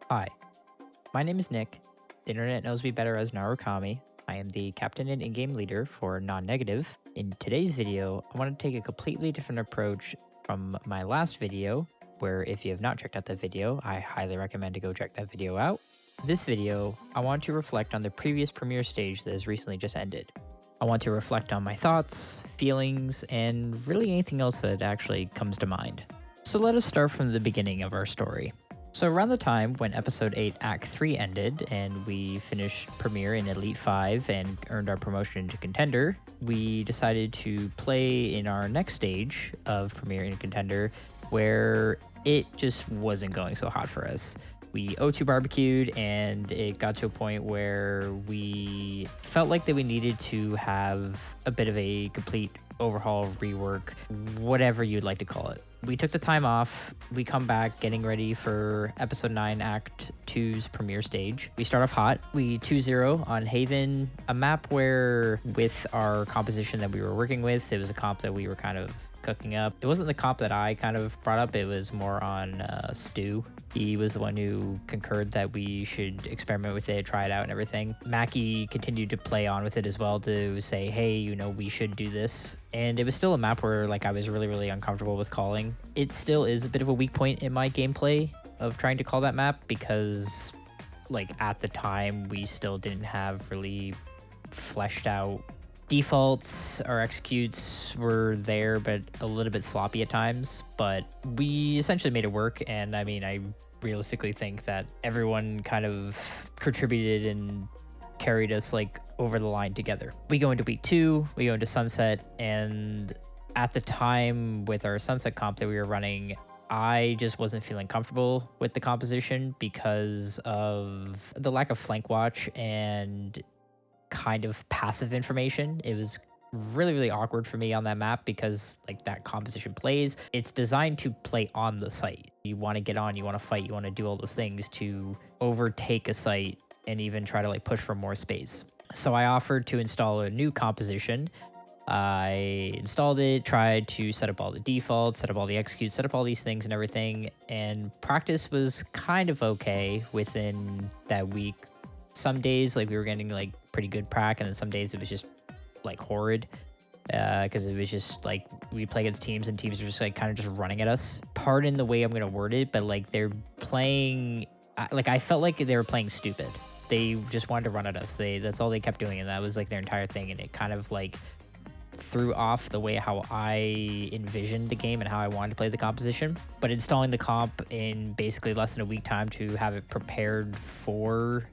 Hi, my name is Nick. The internet knows me better as Narukami. I am the captain and in-game leader for Non-Negative. In today's video, I want to take a completely different approach from my last video, where if you have not checked out that video, I highly recommend to go check that video out. This video, I want to reflect on the previous premiere stage that has recently just ended. I want to reflect on my thoughts, feelings, and really anything else that actually comes to mind. So let us start from the beginning of our story. So around the time when Episode 8 Act 3 ended and we finished Premiere in Elite 5 and earned our promotion into Contender, we decided to play in our next stage of Premiere in Contender where it just wasn't going so hot for us. We O2 barbecued and it got to a point where we felt like that we needed to have a bit of a complete overhaul, rework, whatever you'd like to call it. We took the time off. We come back getting ready for Episode 9 Act 2's premiere stage. We start off hot. We 2-0 on Haven, a map where with our composition that we were working with, it was a comp that we were kind of cooking up. It wasn't the comp that I kind of brought up. It was more on Stu. He was the one who concurred that we should experiment with it, try it out and everything. Mackie continued to play on with it as well to say, hey, we should do this. And it was still a map where I was really, really uncomfortable with calling. It still is a bit of a weak point in my gameplay of trying to call that map because at the time we still didn't have really fleshed out defaults. Our executes were there, but a little bit sloppy at times. But we essentially made it work. And I realistically think that everyone kind of contributed and carried us over the line together. We go into week 2, we go into Sunset, and at the time with our Sunset comp that we were running, I just wasn't feeling comfortable with the composition because of the lack of flank watch and kind of passive information. It was really, really awkward for me on that map because that composition plays. It's designed to play on the site. You want to get on, you want to fight, you want to do all those things to overtake a site and even try to push for more space. So I offered to install a new composition. I installed it, tried to set up all the defaults, set up all the executes, set up all these things and everything. And practice was kind of okay within that week. Some days we were getting pretty good prac, and then some days it was just horrid because it was just we play against teams and teams are just kind of just running at us. Pardon the way I'm gonna word it, but they're playing I felt like they were playing stupid. They just wanted to run at us. That's all they kept doing, and that was their entire thing, and it kind of threw off the way how I envisioned the game and how I wanted to play the composition. But installing the comp in basically less than a week time to have it prepared for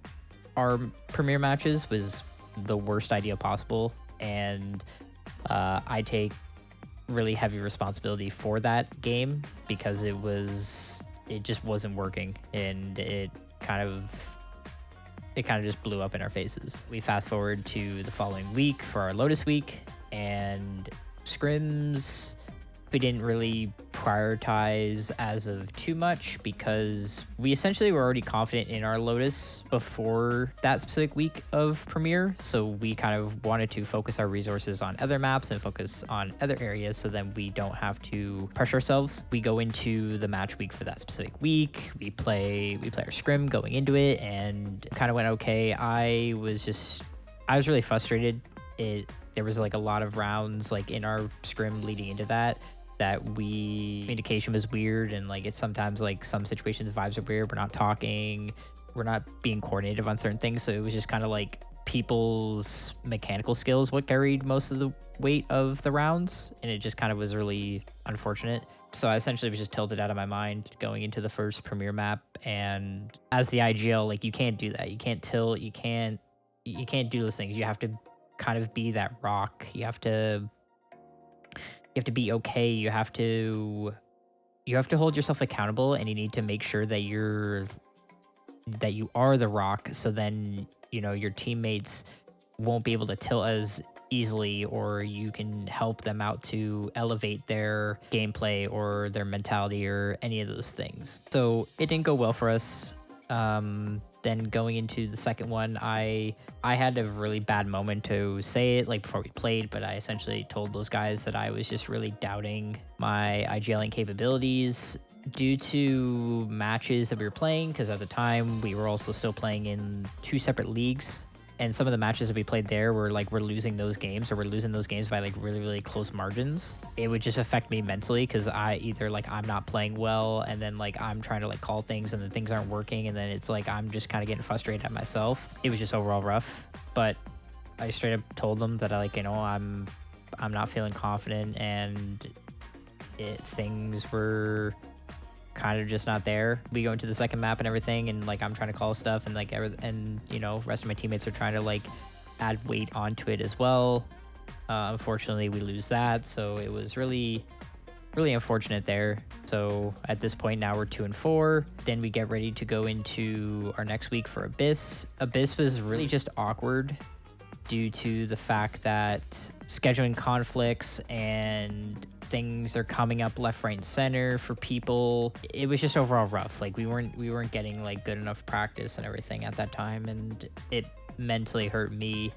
our premiere matches was the worst idea possible, and I take really heavy responsibility for that game because it just wasn't working, and it kind of just blew up in our faces. We fast forward to the following week for our Lotus week, and scrims we didn't really prioritize as of too much because we essentially were already confident in our Lotus before that specific week of Premiere. So we kind of wanted to focus our resources on other maps and focus on other areas so then we don't have to pressure ourselves. We go into the match week for that specific week. We play our scrim going into it and kind of went okay. I was really frustrated. There was a lot of rounds in our scrim leading into that communication was weird, and it's sometimes some situations vibes are weird. We're not talking, we're not being coordinated on certain things, so it was just kind of people's mechanical skills what carried most of the weight of the rounds, and it just kind of was really unfortunate. So I essentially was just tilted out of my mind going into the first premiere map, and as the IGL you can't do that. You can't tilt, you can't do those things. You have to kind of be that rock. You have to be okay. You have to hold yourself accountable, and you need to make sure that you are the rock, so then your teammates won't be able to tilt as easily, or you can help them out to elevate their gameplay or their mentality or any of those things. So it didn't go well for us. Then going into the second one, I had a really bad moment to say it before we played, but I essentially told those guys that I was just really doubting my IGLing capabilities due to matches that we were playing, because at the time we were also still playing in 2 separate leagues, and some of the matches that we played there were like we're losing those games, or we're losing those games by like really, really close margins. It would just affect me mentally because I either like I'm not playing well, and then like I'm trying to like call things and then things aren't working, and then it's like I'm just kind of getting frustrated at myself. It was just overall rough, but I straight up told them that I like, you know, I'm not feeling confident, and things were kind of just not there. We go into the second map and everything, and like I'm trying to call stuff, and like and you know, rest of my teammates are trying to like add weight onto it as well. Unfortunately, we lose that, so it was really unfortunate there. So at this point now we're 2-4. Then we get ready to go into our next week for Abyss. Abyss was really just awkward due to the fact that scheduling conflicts and things are coming up left, right, and center for people. It was just overall rough. Like we weren't getting like good enough practice and everything at that time, and it mentally hurt me.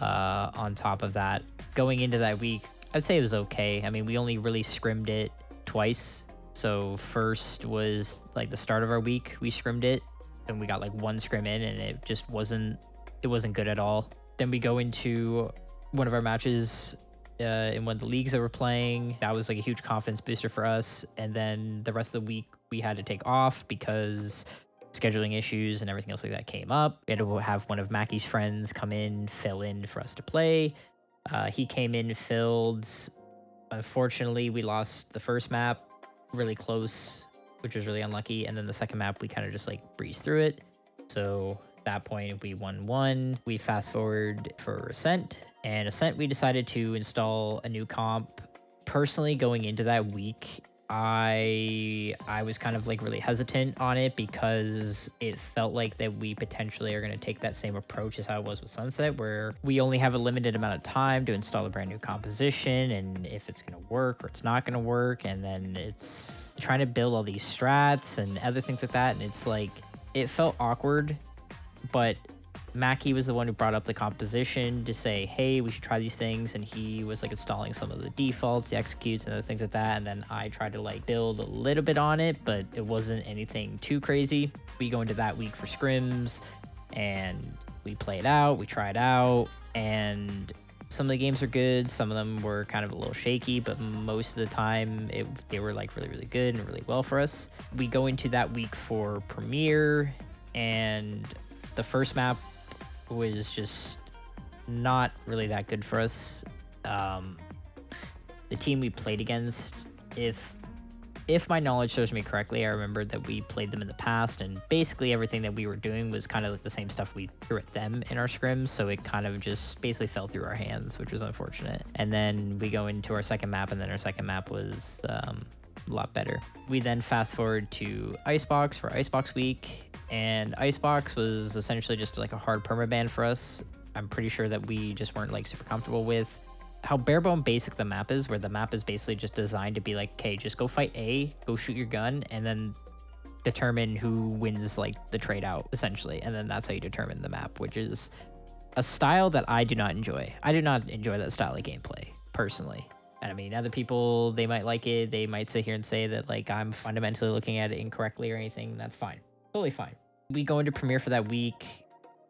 On top of that, going into that week, I'd say it was okay. I mean, we only really scrimmed it twice. So first was like the start of our week, we scrimmed it, and we got like 1 scrim in, and it just wasn't good at all. Then we go into one of our matches in one of the leagues that we're playing. That was like a huge confidence booster for us. And then the rest of the week we had to take off because scheduling issues and everything else like that came up. We had to have one of Mackie's friends come in, fill in for us to play. He came in, filled. Unfortunately, we lost the first map really close, which was really unlucky. And then the second map, we kind of just like breezed through it. So at that point, we won 1. We fast forward for Ascent. And Ascent, we decided to install a new comp. Personally, going into that week, I was kind of like really hesitant on it because it felt like that we potentially are going to take that same approach as how it was with Sunset, where we only have a limited amount of time to install a brand new composition, and if it's going to work or it's not going to work, and then it's trying to build all these strats and other things like that, and it's like it felt awkward. But Mackie was the one who brought up the composition to say, hey, we should try these things, and he was like installing some of the defaults, the executes, and other things like that, and then I tried to like build a little bit on it, but it wasn't anything too crazy. We go into that week for scrims, and we play it out, we try it out, and some of the games are good, some of them were kind of a little shaky, but most of the time they were like really, really good and really well for us. We go into that week for Premiere, and the first map was just not really that good for us. The team we played against, if my knowledge serves me correctly, I remember that we played them in the past, and basically everything that we were doing was kind of like the same stuff we threw at them in our scrims, so it kind of just basically fell through our hands, which was unfortunate. And then we go into our second map, and then our second map was a lot better. We then fast forward to Icebox for Icebox week, and Icebox was essentially just like a hard permaban for us. I'm pretty sure that we just weren't like super comfortable with how barebone basic the map is, where the map is basically just designed to be like, okay, just go fight A, go shoot your gun, and then determine who wins like the trade out essentially, and then that's how you determine the map, which is a style that I do not enjoy. I do not enjoy that style of gameplay personally. And I mean, other people, they might like it. They might sit here and say that like I'm fundamentally looking at it incorrectly or anything. That's fine. Totally fine. We go into Premiere for that week.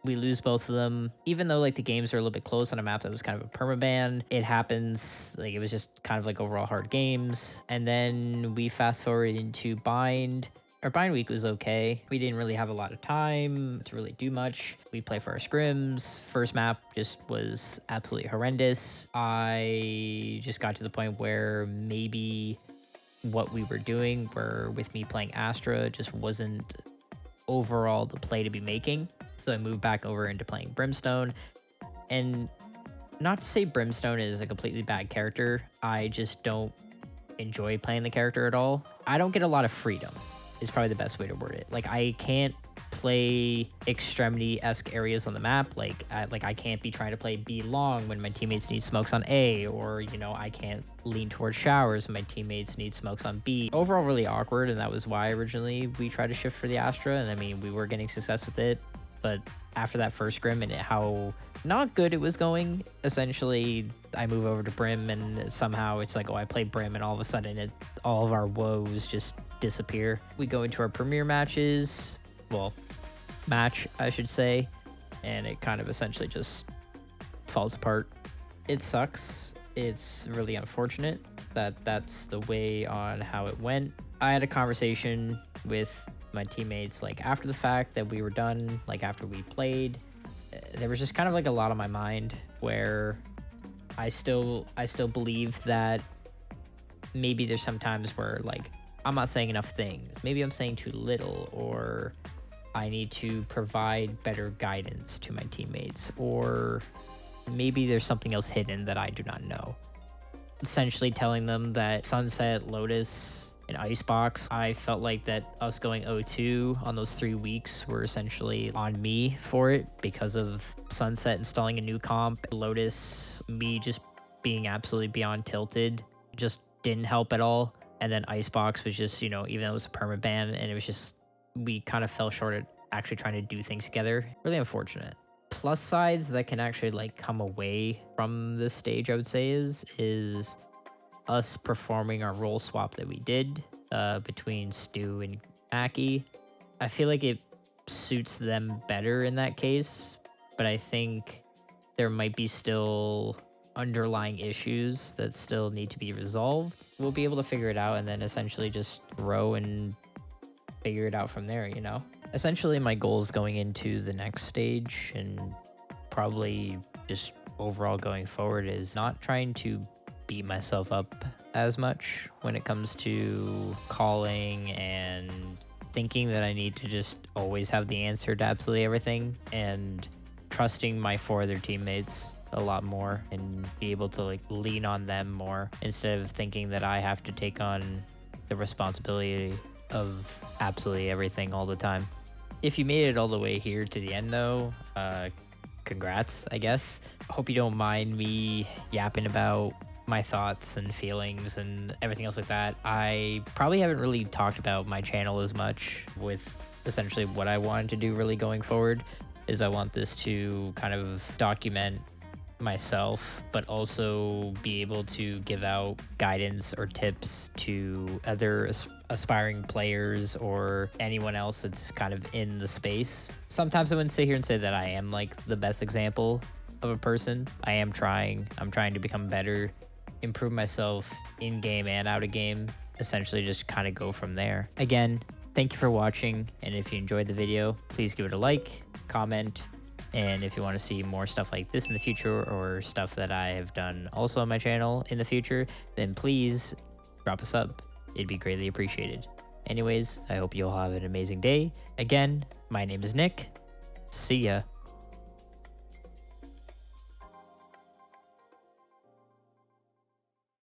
We lose both of them. Even though like the games are a little bit close on a map that was kind of a permaban, it happens. Like it was just kind of like overall hard games. And then we fast forward into Bind. Our Bind week was okay. We didn't really have a lot of time to really do much. We play for our scrims. First map just was absolutely horrendous. I just got to the point where maybe what we were doing, where with me playing Astra, just wasn't overall the play to be making. So I moved back over into playing Brimstone. And not to say Brimstone is a completely bad character, I just don't enjoy playing the character at all. I don't get a lot of freedom, is probably the best way to word it. Like I can't play extremity-esque areas on the map. Like I can't be trying to play B long when my teammates need smokes on A, or you know, I can't lean towards showers when my teammates need smokes on B. Overall really awkward, and that was why originally we tried to shift for the Astra, and I mean we were getting success with it. But after that first scrim and how not good it was going, essentially I move over to Brim and somehow it's like, oh, I play Brim and all of a sudden all of our woes just disappear. We go into our premier matches, well, match, I should say, and it kind of essentially just falls apart. It sucks. It's really unfortunate that that's the way on how it went. I had a conversation with my teammates like after the fact that we were done, like after we played. There was just kind of like a lot on my mind where I still believe that maybe there's some times where like I'm not saying enough things. Maybe I'm saying too little, or I need to provide better guidance to my teammates, or maybe there's something else hidden that I do not know. Essentially telling them that Sunset, Lotus, and Icebox, I felt like that us going 0-2 on those 3 weeks were essentially on me for it because of Sunset installing a new comp. Lotus, me just being absolutely beyond tilted, just didn't help at all. And then Icebox was just, you know, even though it was a permaban, and it was just, we kind of fell short at actually trying to do things together. Really unfortunate. Plus sides that can actually like come away from this stage, I would say, is us performing our role swap that we did between Stu and Aki. I feel like it suits them better in that case, but I think there might be still underlying issues that still need to be resolved. We'll be able to figure it out and then essentially just grow and figure it out from there, you know? Essentially, my goals going into the next stage and probably just overall going forward is not trying to beat myself up as much when it comes to calling and thinking that I need to just always have the answer to absolutely everything, and trusting my 4 other teammates a lot more and be able to like lean on them more instead of thinking that I have to take on the responsibility of absolutely everything all the time. If you made it all the way here to the end though, congrats, I guess. I hope you don't mind me yapping about my thoughts and feelings and everything else like that. I probably haven't really talked about my channel as much with essentially what I wanted to do really going forward is I want this to kind of document myself, but also be able to give out guidance or tips to other aspiring players or anyone else that's kind of in the space. Sometimes I wouldn't sit here and say that I am like the best example of a person. I am trying. I'm trying to become better, improve myself in game and out of game, essentially just kind of go from there. Again, thank you for watching, and if you enjoyed the video, please give it a like, comment, and if you want to see more stuff like this in the future or stuff that I have done also on my channel in the future, then please drop a sub. It'd be greatly appreciated. Anyways, I hope you all have an amazing day. Again, my name is Nick. See ya.